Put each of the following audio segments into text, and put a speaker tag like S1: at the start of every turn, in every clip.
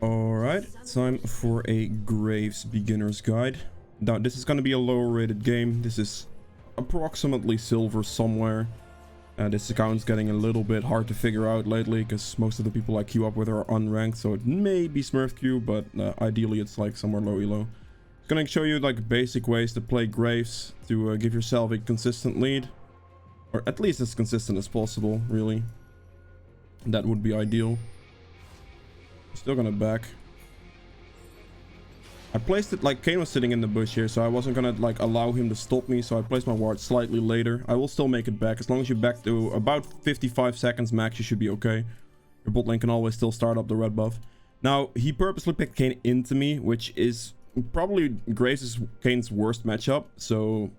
S1: Alright, time for a Graves beginner's guide. Now, this is going to be a lower rated game. This is approximately silver somewhere. This account's getting a little bit hard to figure out lately because most of the people I queue up with are unranked, so it may be Smurf queue, but ideally it's like somewhere low elo. I'm gonna show you like basic ways to play Graves to give yourself a consistent lead, or at least as consistent as possible, really. That would be ideal. Still gonna back. I placed it like Kane was sitting in the bush here, so I wasn't gonna like allow him to stop me, so I placed my ward slightly later. I will still make it back. As long as you back to about 55 seconds max, you should be okay. Your bot lane can always still start up the red buff. Now, he purposely picked Kane into me, which is probably Graves' Kane's worst matchup, so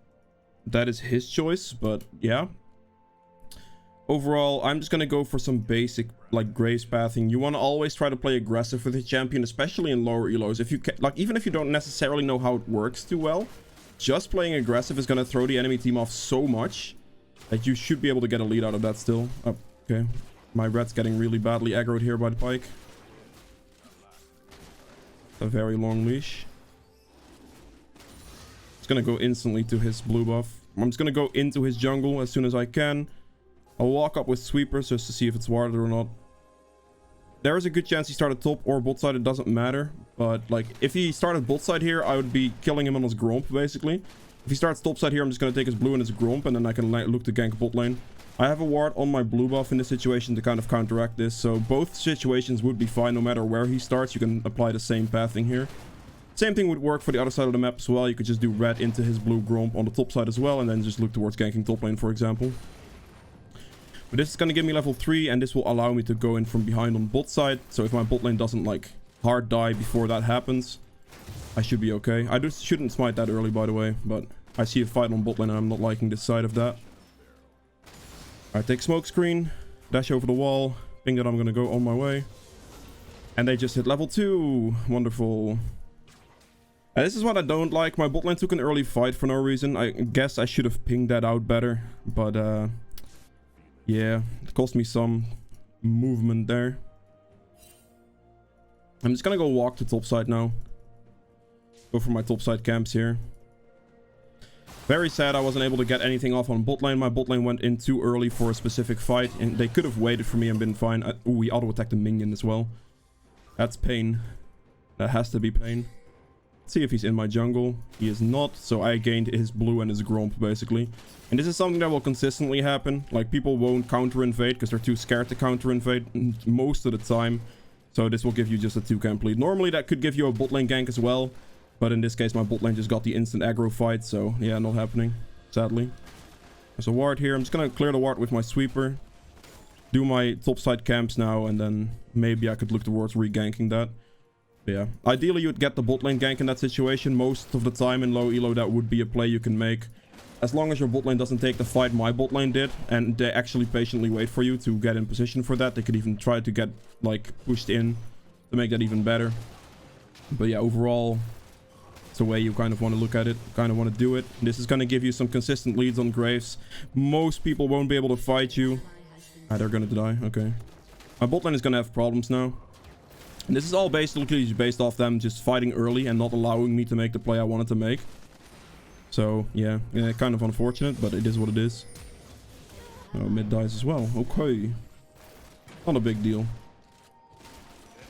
S1: that is his choice, but yeah. Overall, I'm just gonna go for some basic like Graves pathing. You want to always try to play aggressive with the champion, especially in lower elos. If you can, like, even if you don't necessarily know how it works too well, just playing aggressive is gonna throw the enemy team off so much that you should be able to get a lead out of that still. Oh, okay, my red's getting really badly aggroed here by the pike. A very long leash. It's gonna go instantly to his blue buff. I'm just gonna go into his jungle as soon as I can. I'll walk up with sweepers just to see if it's warded or not. There is a good chance he started top or bot side, it doesn't matter. But like, if he started bot side here, I would be killing him on his gromp, basically. If he starts top side here, I'm just going to take his blue and his gromp, and then I can look to gank bot lane. I have a ward on my blue buff in this situation to kind of counteract this, so both situations would be fine no matter where he starts. You can apply the same pathing here. Same thing would work for the other side of the map as well. You could just do red into his blue gromp on the top side as well, and then just look towards ganking top lane, for example. But this is going to give me level 3, and this will allow me to go in from behind on bot side. So if my bot lane doesn't like hard die before that happens, I should be okay. I just shouldn't smite that early, by the way, but I see a fight on bot lane and I'm not liking this side of that. I take smoke screen, dash over the wall, ping that I'm going to go on my way. And they just hit level 2. Wonderful. And this is what I don't like. My bot lane took an early fight for no reason. I guess I should have pinged that out better, but yeah, it cost me some movement there. I'm just gonna go walk to top side now. Go for my top side camps here. Very sad I wasn't able to get anything off on bot lane. My bot lane went in too early for a specific fight, and they could have waited for me and been fine. Ooh, he auto-attacked a minion as well. That's pain. That has to be pain. Let's see if he's in my jungle. He is not, so I gained his blue and his gromp, basically. And this is something that will consistently happen. Like, people won't counter-invade because they're too scared to counter-invade most of the time. So this will give you just a 2-camp lead. Normally, that could give you a bot lane gank as well. But in this case, my bot lane just got the instant aggro fight. So, yeah, not happening, sadly. There's a ward here. I'm just going to clear the ward with my sweeper. Do my topside camps now, and then maybe I could look towards re-ganking that. Yeah, ideally you would get the bot lane gank in that situation. Most of the time in low elo that would be a play you can make. As long as your bot lane doesn't take the fight my bot lane did, and they actually patiently wait for you to get in position for that. They could even try to get like pushed in to make that even better. But yeah, overall it's the way you kind of want to look at it, kind of want to do it. This is going to give you some consistent leads on Graves. Most people won't be able to fight you. They're going to die. Okay, my bot lane is going to have problems now. And this is all basically based off them just fighting early and not allowing me to make the play I wanted to make. So, yeah, kind of unfortunate, but it is what it is. Oh, mid dies as well. Okay. Not a big deal.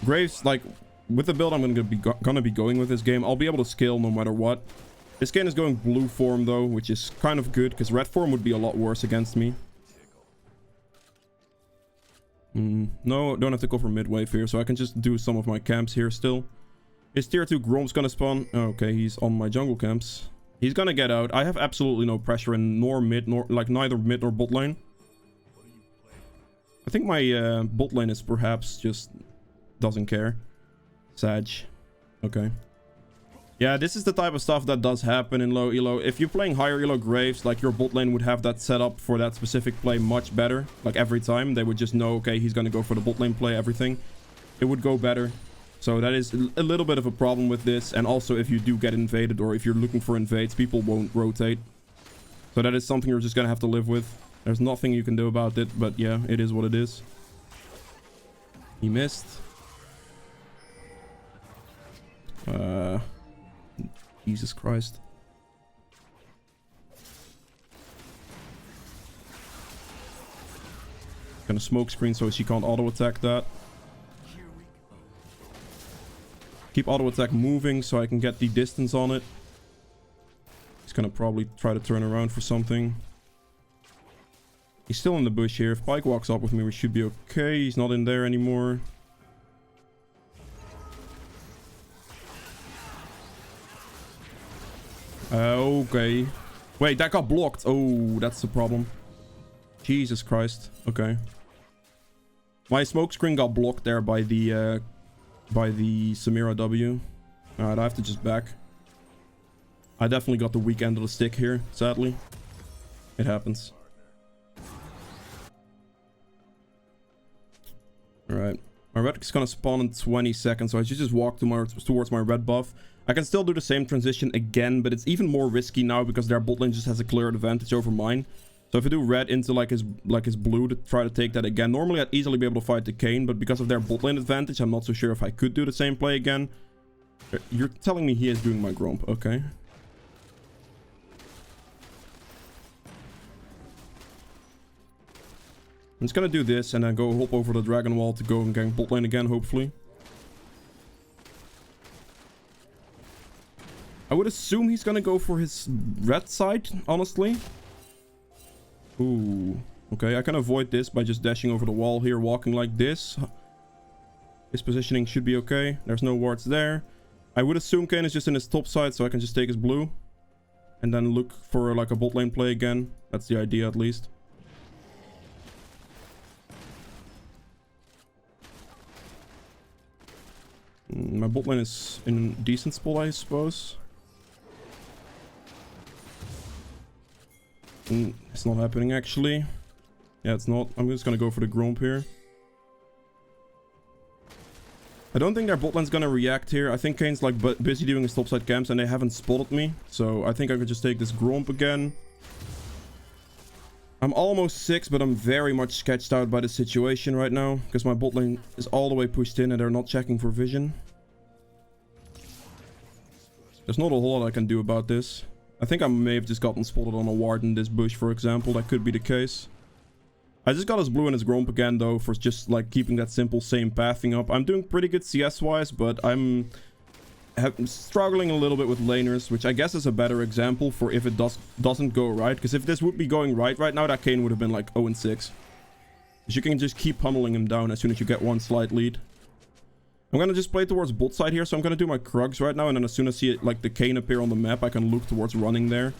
S1: Graves, like, with the build I'm gonna be going with this game, I'll be able to scale no matter what. This game is going blue form, though, which is kind of good, because red form would be a lot worse against me. No, don't have to go for mid-wave here, so I can just do some of my camps here still. His tier 2 Gromp's gonna spawn. Okay, he's on my jungle camps. He's gonna get out. I have absolutely no pressure in nor mid, nor like neither mid nor bot lane. I think my bot lane is perhaps just doesn't care. Sag. Okay. Yeah, this is the type of stuff that does happen in low elo. If you're playing higher elo Graves, like your bot lane would have that set up for that specific play much better. Like every time, they would just know, okay, he's gonna go for the bot lane play, everything. It would go better. So that is a little bit of a problem with this. And also, if you do get invaded or if you're looking for invades, people won't rotate. So that is something you're just gonna have to live with. There's nothing you can do about it, but yeah, it is what it is. He missed. Jesus Christ. Gonna smoke screen so she can't auto attack that. Keep auto attack moving so I can get the distance on it. He's gonna probably try to turn around for something. He's still in the bush here. If Pike walks up with me, we should be okay. He's not in there anymore. Okay. Wait, that got blocked. Oh, that's the problem. Jesus Christ. Okay. My smoke screen got blocked there by the Samira W. Alright, I have to just back. I definitely got the weak end of the stick here, sadly. It happens. Alright. My red is gonna spawn in 20 seconds, so I should just walk towards my red buff. I can still do the same transition again, but it's even more risky now because their bot lane just has a clear advantage over mine. So if I do red into like his blue to try to take that again, normally I'd easily be able to fight the Kayn, but because of their bot lane advantage, I'm not so sure if I could do the same play again. You're telling me he is doing my Gromp, okay. I'm just gonna do this and then go hop over the dragon wall to go and gang bot lane again, hopefully. I would assume he's gonna go for his red side, honestly. Ooh. Okay, I can avoid this by just dashing over the wall here, walking like this. His positioning should be okay. There's no wards there. I would assume Kayn is just in his top side, so I can just take his blue. And then look for like a bot lane play again. That's the idea, at least. My bot lane is in a decent spot, I suppose. It's not happening, actually. Yeah, it's not. I'm just gonna go for the Gromp here. I don't think their bot lane's gonna react here. I think Kayn's like busy doing his topside camps and they haven't spotted me. So I think I could just take this Gromp again. I'm almost 6, but I'm very much sketched out by the situation right now. Because my bot lane is all the way pushed in and they're not checking for vision. There's not a whole lot I can do about this. I think I may have just gotten spotted on a ward in this bush, for example. That could be the case. I just got his blue and his Gromp again, though, for just, like, keeping that simple same pathing up. I'm doing pretty good CS-wise, but I'm struggling a little bit with laners, which I guess is a better example for if it doesn't go right. Because if this would be going right now, that Kayn would have been, like, 0-6. Because you can just keep pummeling him down as soon as you get one slight lead. I'm gonna just play towards bot side here, so I'm gonna do my Krugs right now, and then as soon as I see it, like the Kayn appear on the map, I can look towards running there.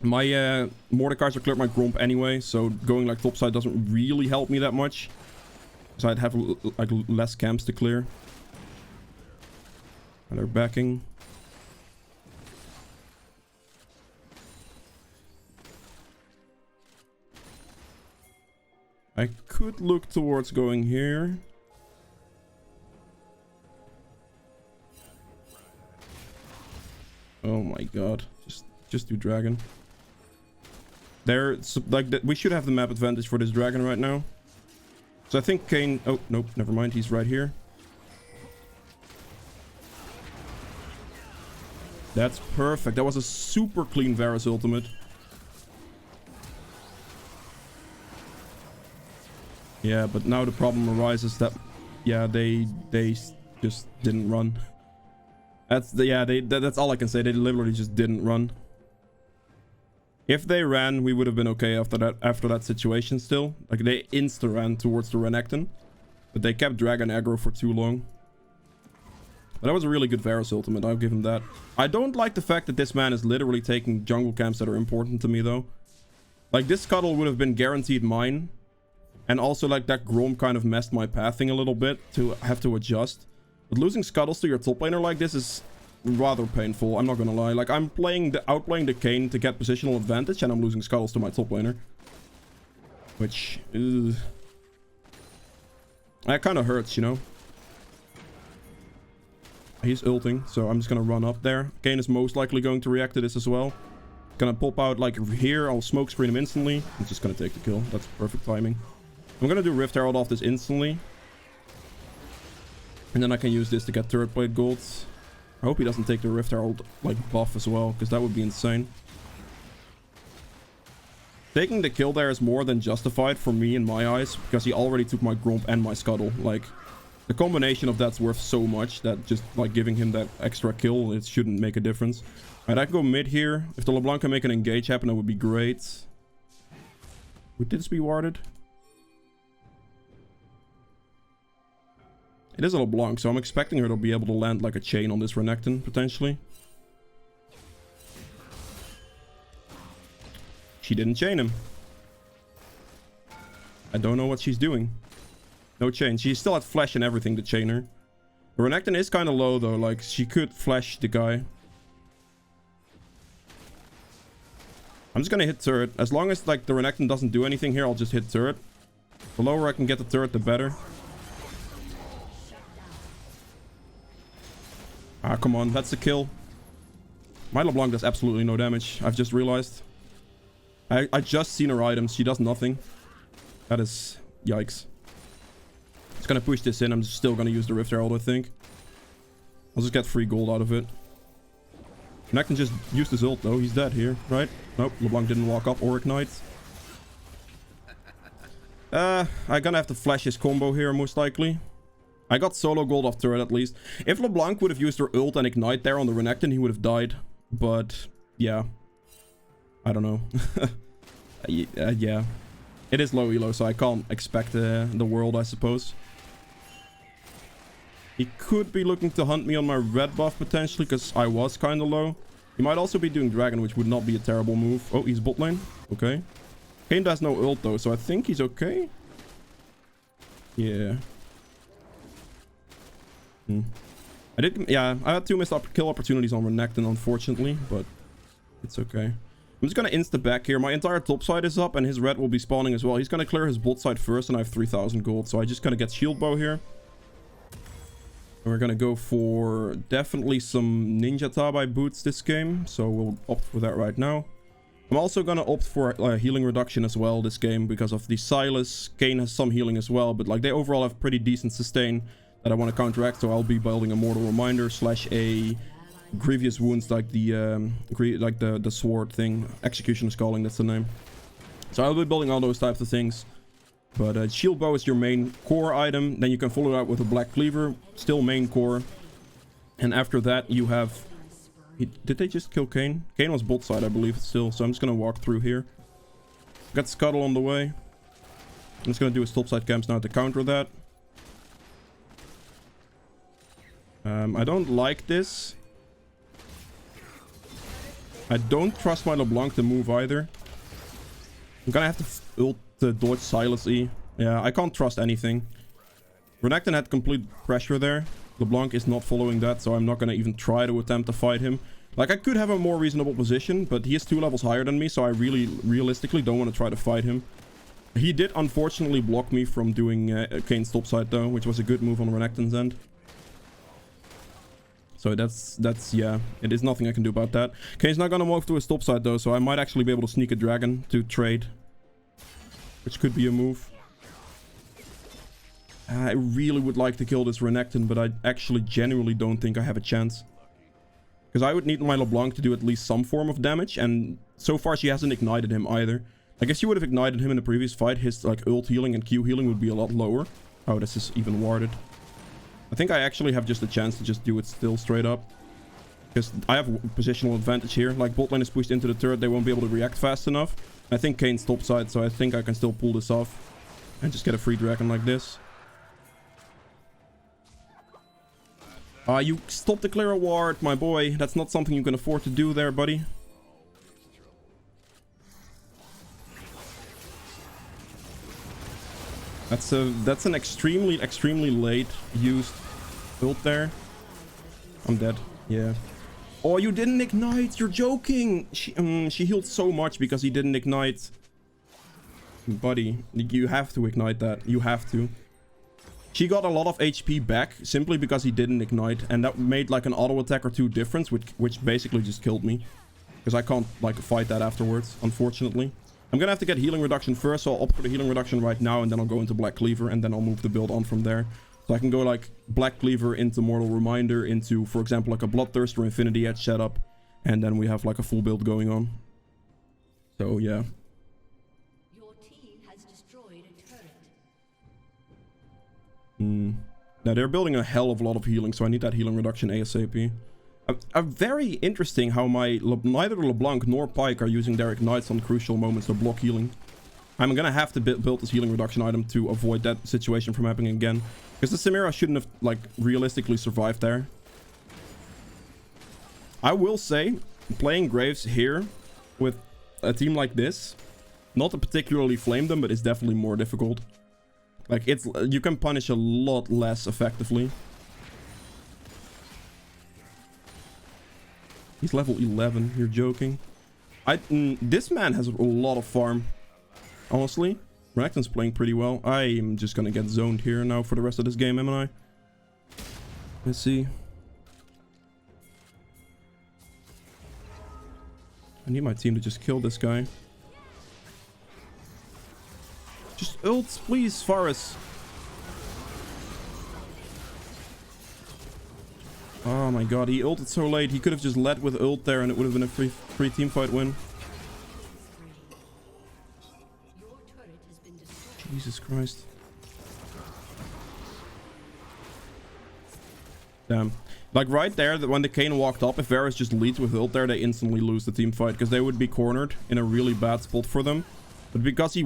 S1: My Mordekaiser cleared my Gromp anyway, so going like topside doesn't really help me that much. So I'd have like less camps to clear. And they're backing. I could look towards going here. Oh my god. Just do dragon. There, like, we should have the map advantage for this dragon right now. So I think Kayn... Oh, nope, never mind. He's right here. That's perfect. That was a super clean Varus ultimate. Yeah, but now the problem arises that... Yeah, they just didn't run. That's all I can say. They literally just didn't run. If they ran, we would have been okay after that situation still. Like, they insta-ran towards the Renekton. But they kept Dragon aggro for too long. But that was a really good Varus ultimate, I'll give him that. I don't like the fact that this man is literally taking jungle camps that are important to me, though. Like, this Scuttle would have been guaranteed mine. And also, like, that Gromp kind of messed my pathing a little bit to have to adjust. But losing Scuttles to your top laner like this is rather painful, I'm not gonna lie. Like, I'm outplaying the Kayn to get positional advantage, and I'm losing Scuttles to my top laner. Which, that kind of hurts, you know? He's ulting, so I'm just gonna run up there. Kayn is most likely going to react to this as well. Gonna pop out, like, here, I'll smoke screen him instantly. I'm just gonna take the kill, that's perfect timing. I'm gonna do Rift Herald off this instantly. And then I can use this to get turret plate golds. I hope he doesn't take the Rift Herald, like, buff as well, because that would be insane. Taking the kill there is more than justified for me in my eyes, because he already took my Gromp and my Scuttle. Like, the combination of that's worth so much that just, like, giving him that extra kill, it shouldn't make a difference. Alright, I can go mid here. If the LeBlanc can make an engage happen, that would be great. Would this be warded? It is a LeBlanc, so I'm expecting her to be able to land like a chain on this Renekton, potentially. She didn't chain him. I don't know what she's doing. No chain. She still had flash and everything to chain her. The Renekton is kind of low, though. Like, she could flash the guy. I'm just gonna hit turret. As long as, like, the Renekton doesn't do anything here, I'll just hit turret. The lower I can get the turret, the better. Ah, come on. That's the kill. My LeBlanc does absolutely no damage. I've just realized. I just seen her items. She does nothing. That is... yikes. Just gonna push this in. I'm still gonna use the Rift Herald, I think. I'll just get free gold out of it. Renekton just used his ult, though. He's dead here, right? Nope. LeBlanc didn't walk up or ignite. I'm gonna have to flash his combo here, most likely. I got solo gold off turret at least. If LeBlanc would have used her ult and ignite there on the Renekton, he would have died. But, yeah. I don't know. Yeah. It is low elo, so I can't expect the world, I suppose. He could be looking to hunt me on my red buff, potentially, because I was kind of low. He might also be doing Dragon, which would not be a terrible move. Oh, he's bot lane. Okay. Kane has no ult, though, so I think he's okay. Yeah. I had 2 missed kill opportunities on Renekton, unfortunately, but it's okay. I'm just gonna insta back here. My entire top side is up, and his red will be spawning as well. He's gonna clear his bot side first, and I have 3,000 gold, so I just gonna get shield bow here. And we're gonna go for definitely some Ninja Tabai boots this game, so we'll opt for that right now. I'm also gonna opt for healing reduction as well this game because of the Silas. Kane has some healing as well, but like they overall have pretty decent sustain that I want to counteract, so I'll be building a Mortal Reminder / a Grievous Wounds, like the sword thing. Execution Scaling, that's the name. So I'll be building all those types of things. But shield bow is your main core item. Then you can follow that with a black cleaver, still main core. And after that you have... Did they just kill Kane? Kane was bot side, I believe, still. So I'm just gonna walk through here. Got Scuttle on the way. I'm just gonna do his topside camps now to counter that. I don't like this. I don't trust my LeBlanc to move either. I'm gonna have to ult the dodge Silas E. Yeah, I can't trust anything. Renekton had complete pressure there. LeBlanc is not following that, so I'm not gonna even try to attempt to fight him. Like, I could have a more reasonable position, but he is 2 levels higher than me, so I really, realistically don't want to try to fight him. He did, unfortunately, block me from doing Kane's topside, though, which was a good move on Renekton's end. So that's yeah, it is nothing I can do about that. Kane's not gonna move to his topside, though, so I might actually be able to sneak a dragon to trade, which could be a move. I really would like to kill this Renekton, but I actually genuinely don't think I have a chance. Because I would need my LeBlanc to do at least some form of damage, and so far she hasn't ignited him either. Like, if she would have ignited him in the previous fight, his like ult healing and Q healing would be a lot lower. Oh, this is even warded. I think I actually have just a chance to just do it still straight up. Because I have positional advantage here. Like, bot lane is pushed into the turret, they won't be able to react fast enough. I think Kane's topside, so I think I can still pull this off. And just get a free dragon like this. You stopped the clear ward, my boy. That's not something you can afford to do there, buddy. That's an extremely late used ult there. I'm dead. Yeah. Oh, you didn't ignite. You're joking. She healed so much because he didn't ignite. Buddy, you have to ignite that. You have to. She got a lot of HP back simply because he didn't ignite, and that made like an auto attack or 2 difference, which basically just killed me. Because I can't like fight that afterwards, unfortunately. I'm gonna have to get healing reduction first, so I'll opt for the healing reduction right now, and then I'll go into Black Cleaver, and then I'll move the build on from there. So I can go like Black Cleaver into Mortal Reminder into, for example, like a Bloodthirst or Infinity Edge setup. And then we have like a full build going on. So yeah.
S2: Your team has destroyed a turret.
S1: Now they're building a hell of a lot of healing, so I need that healing reduction ASAP. Very interesting how neither LeBlanc nor Pyke are using their ignites on crucial moments to block healing. I'm gonna have to build this healing reduction item to avoid that situation from happening again. Because the Samira shouldn't have, like, realistically survived there. I will say, playing Graves here with a team like this, not to particularly flame them, but it's definitely more difficult. Like, you can punish a lot less effectively. He's level 11, you're joking. This man has a lot of farm. Honestly, Renekton's playing pretty well. I'm just gonna get zoned here now for the rest of this game, am I? Let's see. I need my team to just kill this guy. Just ults, please, Faris. Oh my god, he ulted so late. He could have just led with ult there and it would have been a free team fight win. Jesus Christ. Damn. Like right there, when the Kayn walked up, if Varus just leads with ult there, they instantly lose the team fight. Because they would be cornered in a really bad spot for them. But because he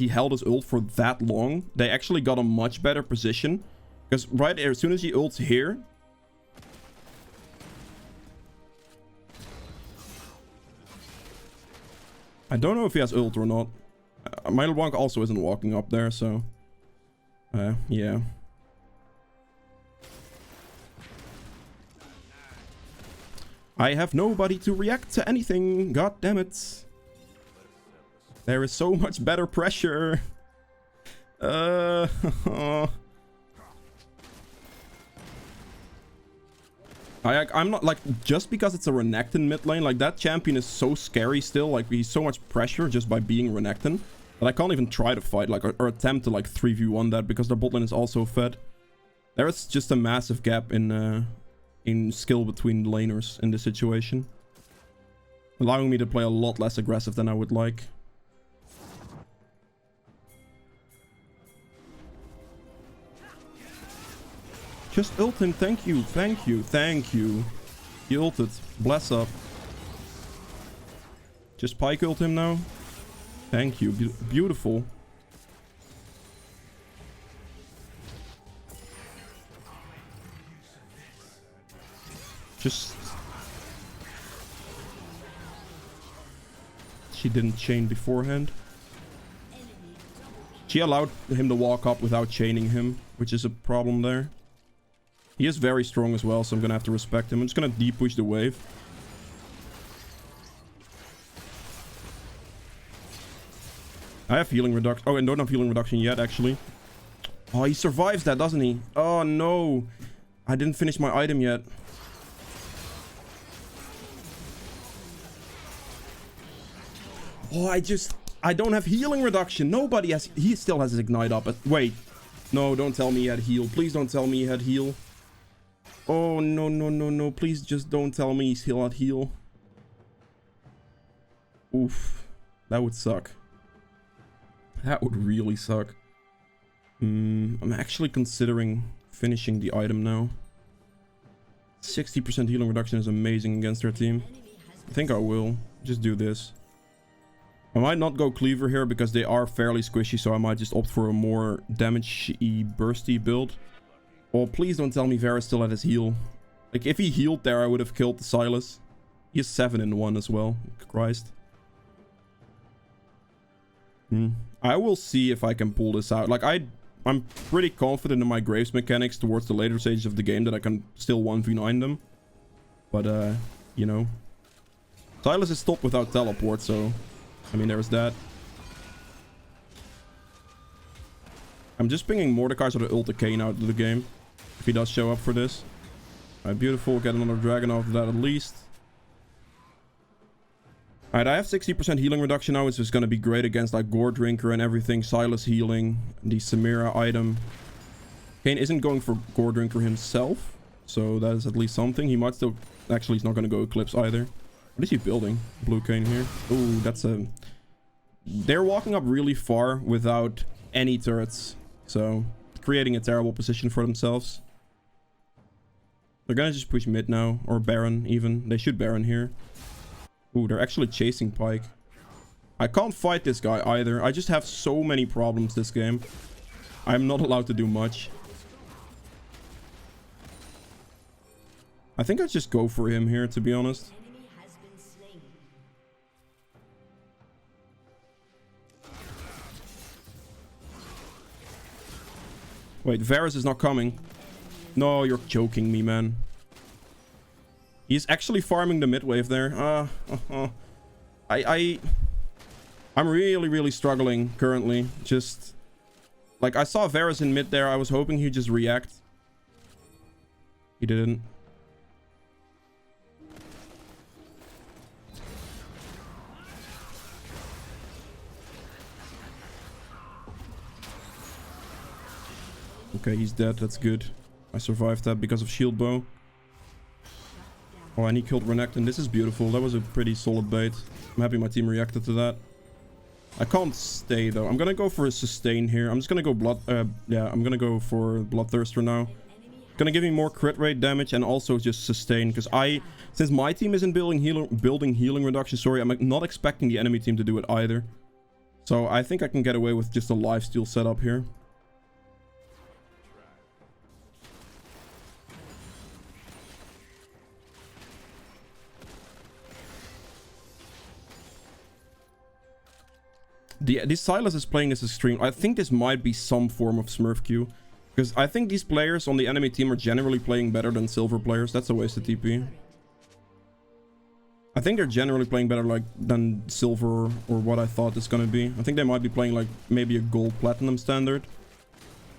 S1: held his ult for that long, they actually got a much better position. Because right there, as soon as he ults here... I don't know if he has ult or not. My LeBlanc also isn't walking up there, so... yeah. I have nobody to react to anything. God damn it. There is so much better pressure. I'm not like, just because it's a Renekton mid lane, like that champion is so scary still. Like he's so much pressure just by being Renekton that I can't even try to fight, like, or attempt to like 3v1 that, because their bot lane is also fed. There is just a massive gap in skill between laners in this situation, allowing me to play a lot less aggressive than I would like. Just ult him, thank you, thank you, thank you. He ulted, bless up. Just Pyke ult him now. Thank you, beautiful. Just... She didn't chain beforehand. She allowed him to walk up without chaining him, which is a problem there. He is very strong as well, so I'm gonna have to respect him. I'm just gonna deep push the wave. I have healing reduction. Oh, and don't have healing reduction yet, actually. Oh, he survives that, doesn't he? Oh, no. I didn't finish my item yet. Oh, I don't have healing reduction. Nobody has... He still has his ignite up. Wait. No, don't tell me he had heal. Please don't tell me he had heal. Oh, no, no, no, no. Please just don't tell me he still had heal. Oof. That would suck. That would really suck. I'm actually considering finishing the item now. 60% healing reduction is amazing against their team. I think I will. Just do this. I might not go Cleaver here because they are fairly squishy, so I might just opt for a more damage-y, bursty build. Oh, please don't tell me Varus still had his heal. Like, if he healed there, I would have killed the Sylas. He is 7 in 1 as well. Christ. I will see if I can pull this out. Like, I'm pretty confident in my Graves mechanics towards the later stages of the game that I can still 1v9 them. But, you know. Sylas is stopped without teleport, so... I mean, there's that. I'm just pinging Mordecai so to ult the Kayn out of the game. If he does show up for this. Alright, beautiful. Get another dragon after that at least. Alright, I have 60% healing reduction now, which is going to be great against like Gore Drinker and everything. Sylas healing. The Samira item. Kane isn't going for Gore Drinker himself, so that is at least something. He might still... Actually, he's not going to go Eclipse either. What is he building? Blue Kane here. Ooh, that's a... They're walking up really far without any turrets, so creating a terrible position for themselves. They're gonna just push mid now, or Baron even. They should Baron here. Ooh, they're actually chasing Pyke. I can't fight this guy either. I just have so many problems this game. I'm not allowed to do much. I think I'd just go for him here, to be honest.
S2: Enemy has been slain.
S1: Wait, Varus is not coming. No, you're joking me, man. He's actually farming the mid wave there. I'm really struggling currently. Just like I saw Varus in mid there. I was hoping he'd just react. He didn't. Okay, he's dead. That's good. I survived that because of shield bow. Oh, and he killed Renekton. This is beautiful. That was a pretty solid bait. I'm happy my team reacted to that. I can't stay though. I'm gonna go for a sustain here. I'm just gonna go I'm gonna go for Bloodthirster now. Gonna give me more crit rate damage and also just sustain, because since my team isn't building healing reduction, sorry, I'm not expecting the enemy team to do it either. So I think I can get away with just a lifesteal setup here. This Silas is playing this extreme. I think this might be some form of Smurf Q. Because I think these players on the enemy team are generally playing better than silver players. That's a waste of TP. I think they're generally playing better than silver, or what I thought it's gonna be. I think they might be playing like maybe a gold platinum standard.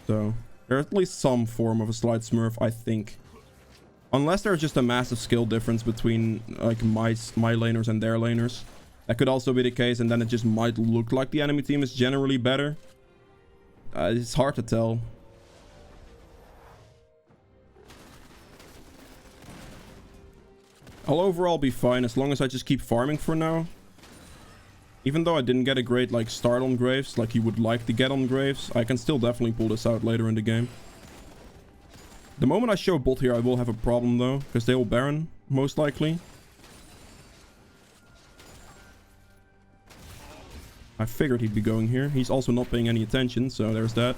S1: So there's at least some form of a slight Smurf, I think. Unless there's just a massive skill difference between like my laners and their laners. That could also be the case, and then it just might look like the enemy team is generally better. It's hard to tell. I'll overall be fine as long as I just keep farming for now. Even though I didn't get a great start on Graves, like you would like to get on Graves, I can still definitely pull this out later in the game. The moment I show bot here, I will have a problem though, because they will Baron, most likely. I figured he'd be going here. He's also not paying any attention, so there's that.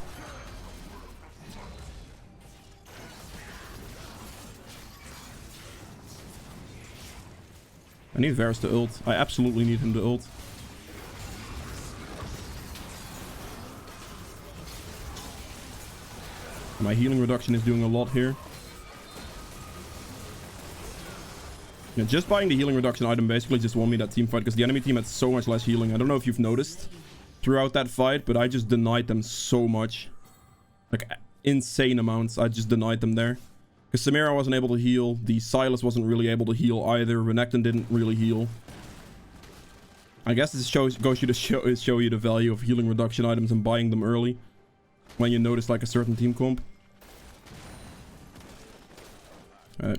S1: I need Varus to ult. I absolutely need him to ult. My healing reduction is doing a lot here. Yeah, just buying the healing reduction item basically just won me that team fight, because the enemy team had so much less healing. I don't know if you've noticed throughout that fight, but I just denied them so much. Like, insane amounts. I just denied them there. Because Samira wasn't able to heal. The Silas wasn't really able to heal either. Renekton didn't really heal. I guess this goes to show you the value of healing reduction items and buying them early. When you notice like a certain team comp.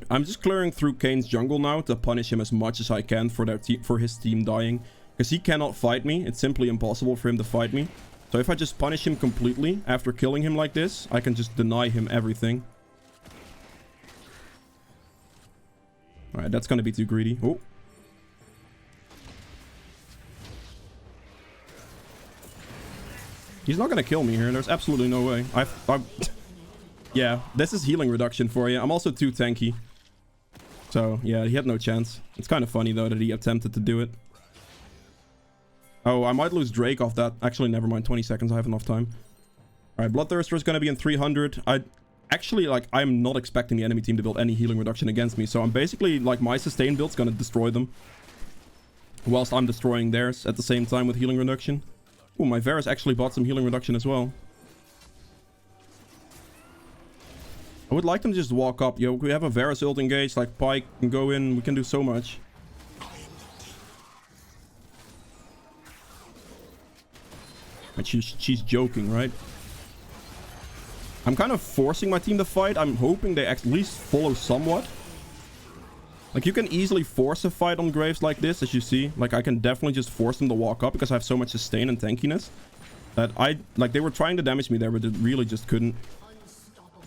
S1: I'm just clearing through Kane's jungle now to punish him as much as I can for his team dying. Because he cannot fight me. It's simply impossible for him to fight me. So if I just punish him completely after killing him like this, I can just deny him everything. Alright, that's gonna be too greedy. Oh. He's not gonna kill me here. There's absolutely no way. Yeah, this is healing reduction for you. I'm also too tanky. So, yeah, he had no chance. It's kind of funny, though, that he attempted to do it. Oh, I might lose Drake off that. Actually, never mind. 20 seconds. I have enough time. Alright, Bloodthirster is going to be in 300. I'm not expecting the enemy team to build any healing reduction against me. So I'm basically, my sustain build's going to destroy them. Whilst I'm destroying theirs at the same time with healing reduction. Ooh, my Varus actually bought some healing reduction as well. I would like them to just walk up. Yo, we have a Varus ult engaged, like Pyke can go in. We can do so much. But she's joking, right? I'm kind of forcing my team to fight. I'm hoping they at least follow somewhat. Like, you can easily force a fight on Graves like this, as you see. Like, I can definitely just force them to walk up because I have so much sustain and tankiness that like, they were trying to damage me there, but it really just couldn't.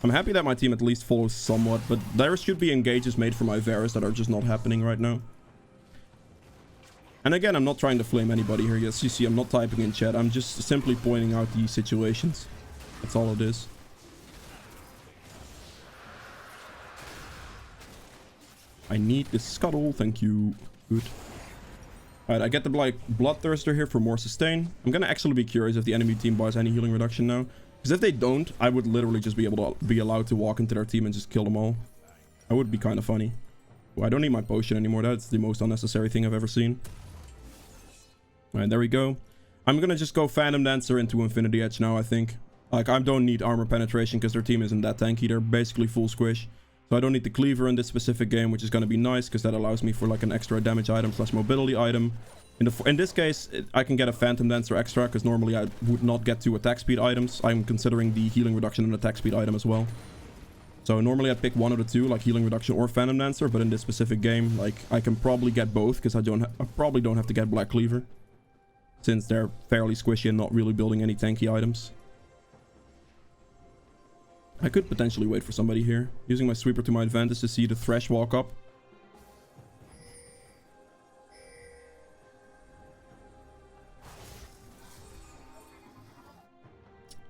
S1: I'm happy that my team at least follows somewhat, but there should be engages made for my Varus that are just not happening right now. And again, I'm not trying to flame anybody here. Yes, you see, I'm not typing in chat. I'm just simply pointing out these situations. That's all it is. I need the scuttle. Thank you. Good. Alright, I get the like Bloodthirster here for more sustain. I'm gonna actually be curious if the enemy team buys any healing reduction now. Because if they don't, I would literally just be able to be allowed to walk into their team and just kill them all. That would be kind of funny. Oh, I don't need my potion anymore. That's the most unnecessary thing I've ever seen. Alright, there we go. I'm gonna just go Phantom Dancer into Infinity Edge now, I think. Like, I don't need armor penetration because their team isn't that tanky. They're basically full squish. So I don't need the cleaver in this specific game, which is going to be nice because that allows me for like an extra damage item / mobility item. In this case, I can get a Phantom Dancer extra because normally I would not get 2 attack speed items. I'm considering the healing reduction and attack speed item as well. So normally I'd pick one of the two, like healing reduction or Phantom Dancer, but in this specific game, like I can probably get both because I probably don't have to get Black Cleaver since they're fairly squishy and not really building any tanky items. I could potentially wait for somebody here, using my sweeper to my advantage to see the Thresh walk up.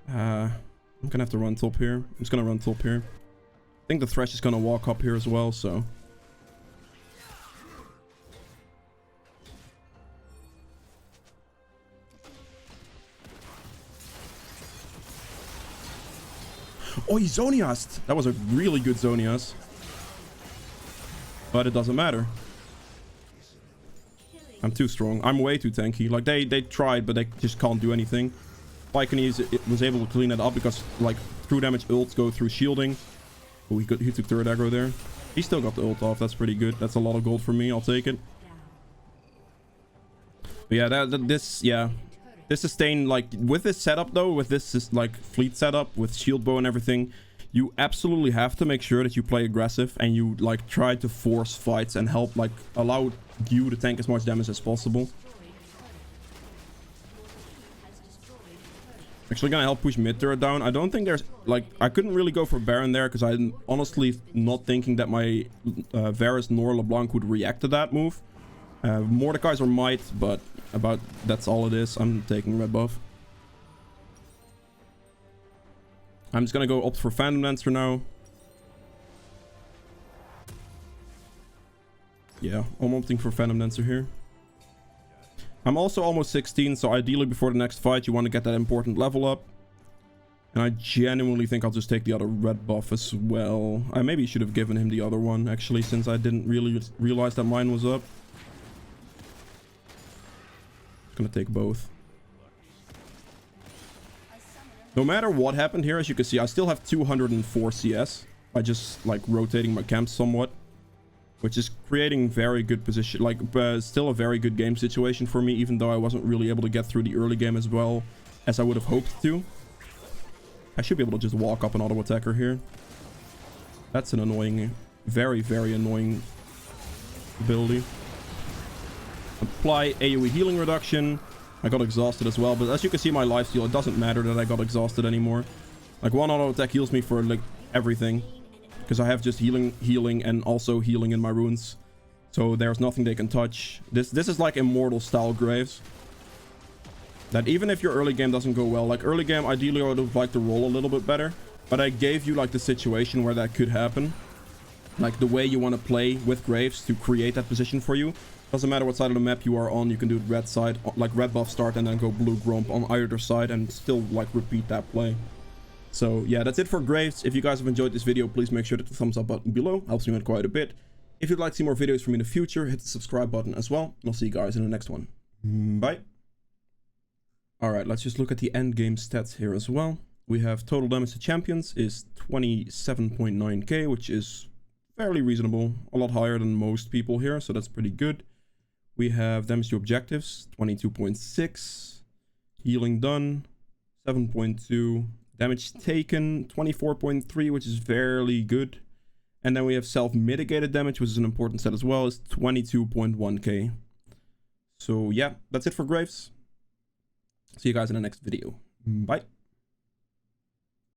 S1: I'm gonna have to run top here. I'm just gonna run top here. I think the Thresh is gonna walk up here as well, so... Oh, he Zonias'd! That was a really good Zonias. But it doesn't matter. I'm too strong. I'm way too tanky. Like, they tried, but they just can't do anything. Pyconese was able to clean it up because, like, true damage ults go through shielding. Oh, he took third aggro there. He still got the ult off. That's pretty good. That's a lot of gold for me. I'll take it. But yeah, this sustain, like, with this setup though, with this like fleet setup with shield bow and everything, you absolutely have to make sure that you play aggressive and you like try to force fights and help, like, allow you to tank as much damage as possible. Actually gonna help push mid turret down. I don't think there's, like, I couldn't really go for Baron there because I'm honestly not thinking that my Varus nor LeBlanc would react to that move. Mordekaiser might, but that's all it is. I'm taking red buff. I'm just gonna go opt for Phantom Dancer now. Yeah, I'm opting for Phantom Dancer here. I'm also almost 16, so ideally before the next fight you want to get that important level up. And I genuinely think I'll just take the other red buff as well. I maybe should have given him the other one, actually, since I didn't really realize that mine was up. Gonna take both. No matter what happened here, as you can see, I still have 204 CS by just like rotating my camps somewhat, which is creating very good position, like still a very good game situation for me, even though I wasn't really able to get through the early game as well as I would have hoped to. I should be able to just walk up an auto attacker here. That's an annoying, very annoying ability. Apply AoE healing reduction. I got exhausted as well, but as you can see my lifesteal, it doesn't matter that I got exhausted anymore. Like, one auto attack heals me for like everything, because I have just healing and also healing in my runes, so there's nothing they can touch. This is like immortal style Graves, that even if your early game doesn't go well, like early game ideally I would have liked to roll a little bit better, but I gave you like the situation where that could happen, like the way you want to play with Graves to create that position for you. Doesn't matter what side of the map you are on, you can do it red side, like red buff start and then go blue gromp on either side and still like repeat that play. So yeah, that's it for Graves. If you guys have enjoyed this video, please make sure to hit the thumbs up button below. Helps me out quite a bit. If you'd like to see more videos from me in the future, hit the subscribe button as well. And I'll see you guys in the next one. Bye. Alright, let's just look at the end game stats here as well. We have total damage to champions is 27.9k, which is fairly reasonable. A lot higher than most people here, so that's pretty good. We have damage to objectives, 22.6. Healing done, 7.2. Damage taken, 24.3, which is fairly good. And then we have self-mitigated damage, which is an important stat as well, is 22.1k. So yeah, that's it for Graves. See you guys in the next video. Bye.